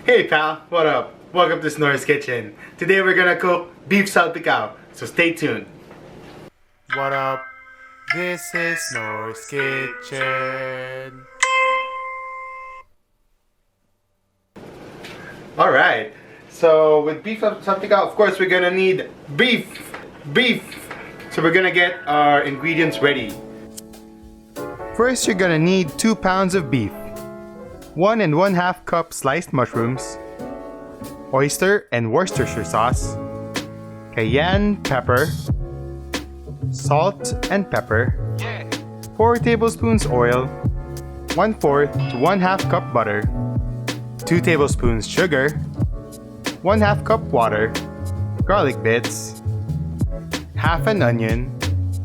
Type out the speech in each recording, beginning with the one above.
Hey pal, what up? Welcome to SNOR'S Kitchen. Today we're gonna cook beef salpicao, so stay tuned. What up? This is SNOR'S Kitchen. Alright, so with beef salpicao, of course we're gonna need beef. So we're gonna get our ingredients ready. First you're gonna need 2 pounds of beef, 1 1/2 cup sliced mushrooms, oyster and Worcestershire sauce, cayenne pepper, salt and pepper, 4 tablespoons oil, 1/4 to 1/2 cup butter, 2 tablespoons sugar, 1/2 cup water, garlic bits, half an onion,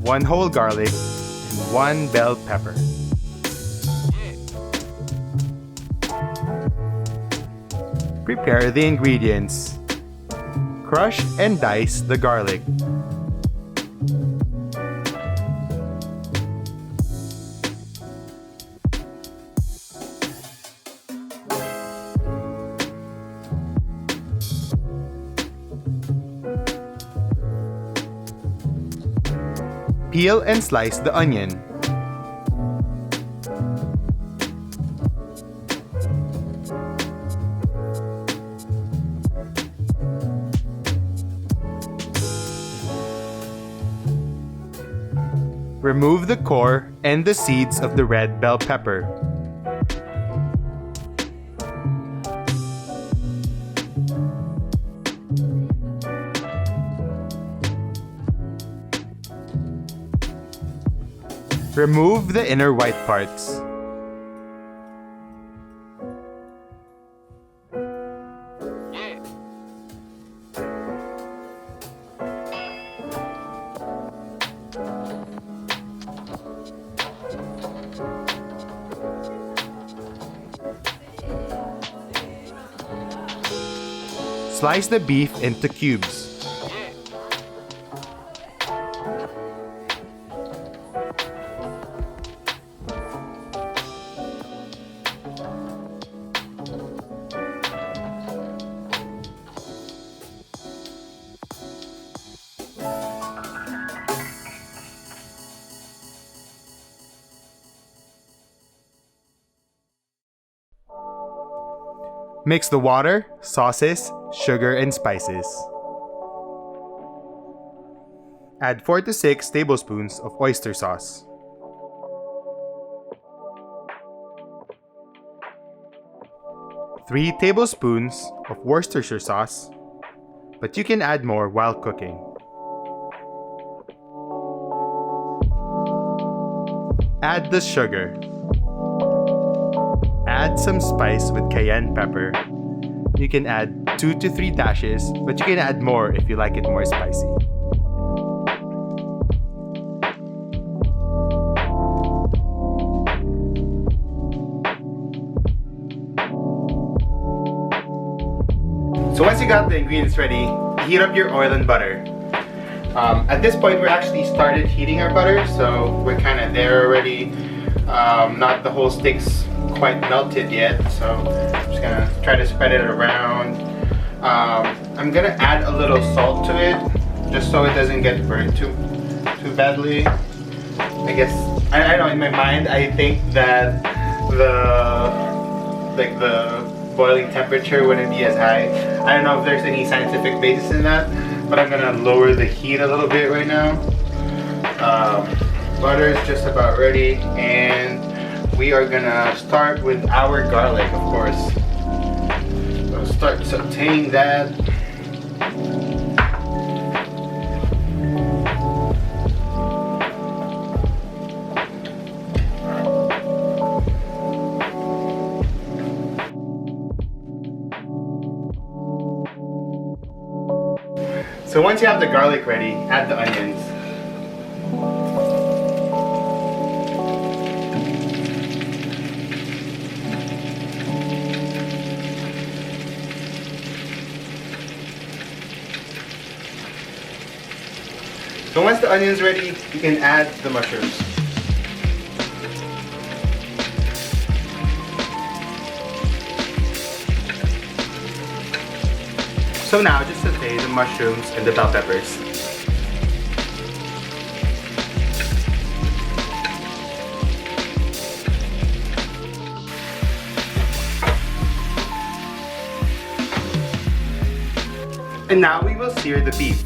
1 whole garlic, and 1 bell pepper. Prepare the ingredients. Crush and dice the garlic. Peel and slice the onion. Remove the core and the seeds of the red bell pepper. Remove the inner white parts. Slice the beef into cubes. Mix the water, sauces, sugar, and spices. Add 4 to 6 tablespoons of oyster sauce. Three tablespoons of Worcestershire sauce, but you can add more while cooking. Add the sugar. Add some spice with cayenne pepper. You can add 2 to 3 dashes, but you can add more if you like it more spicy. So once you got the ingredients ready, heat up your oil and butter. At this point, we're actually started heating our butter, so we're kind of there already. Not the whole stick's quite melted yet, so I'm just gonna try to spread it around. I'm gonna add a little salt to it, just so it doesn't get burnt too badly. I guess I don't know, in my mind I think that the boiling temperature wouldn't be as high. I don't know if there's any scientific basis in that, but I'm gonna lower the heat a little bit right now. Butter is just about ready, and we are gonna start with our garlic, of course. So start sauteing that. So once you have the garlic ready, add the onions. So once the onion's ready, you can add the mushrooms. So now just saute the mushrooms and the bell peppers. And now we will sear the beef.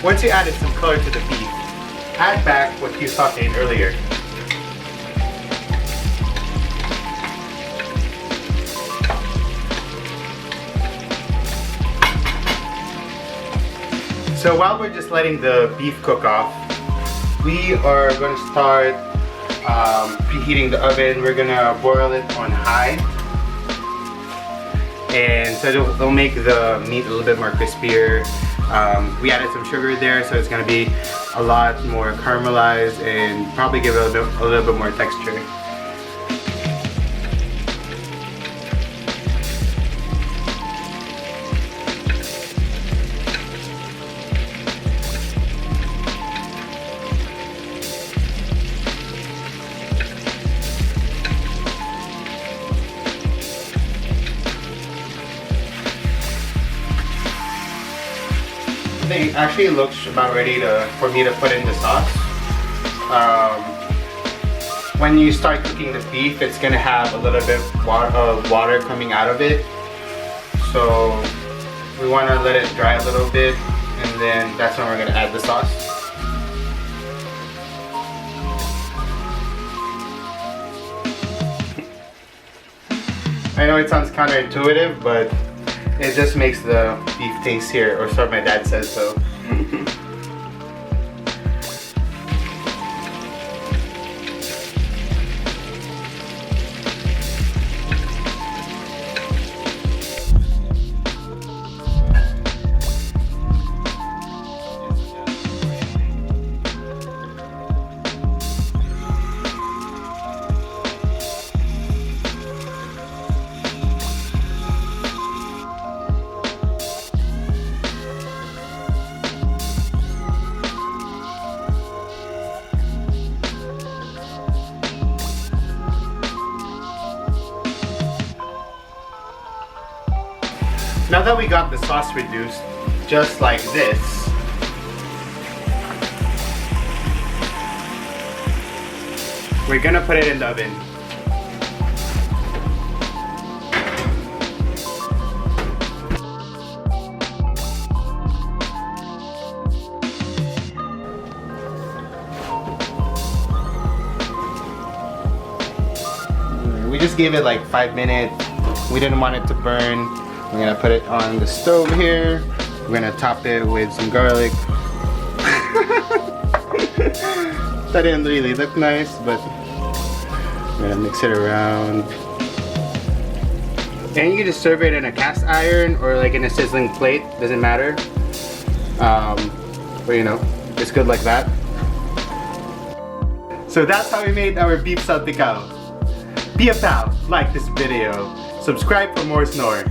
Once you added some color to the beef, add back what you sauteed earlier. So while we're just letting the beef cook off, we are going to start preheating the oven. We're going to broil it on high. And so it'll make the meat a little bit more crispier. We added some sugar there, so it's going to be a lot more caramelized and probably give it a little bit more texture. I think it actually looks about ready for me to put in the sauce. When you start cooking the beef, it's gonna have a little bit of water coming out of it. So we want to let it dry a little bit, and then that's when we're gonna add the sauce. I know it sounds counterintuitive, but it just makes the beef tastier, or so my dad says so. Now that we got the sauce reduced, just like this, we're gonna put it in the oven. We just gave it like 5 minutes. We didn't want it to burn. We're gonna put it on the stove here. We're gonna top it with some garlic. That didn't really look nice, but we're gonna mix it around. And you can just serve it in a cast iron or like in a sizzling plate, doesn't matter. But you know, it's good like that. So that's how we made our beef salpicao. Be a pal, like this video, subscribe for more Snore.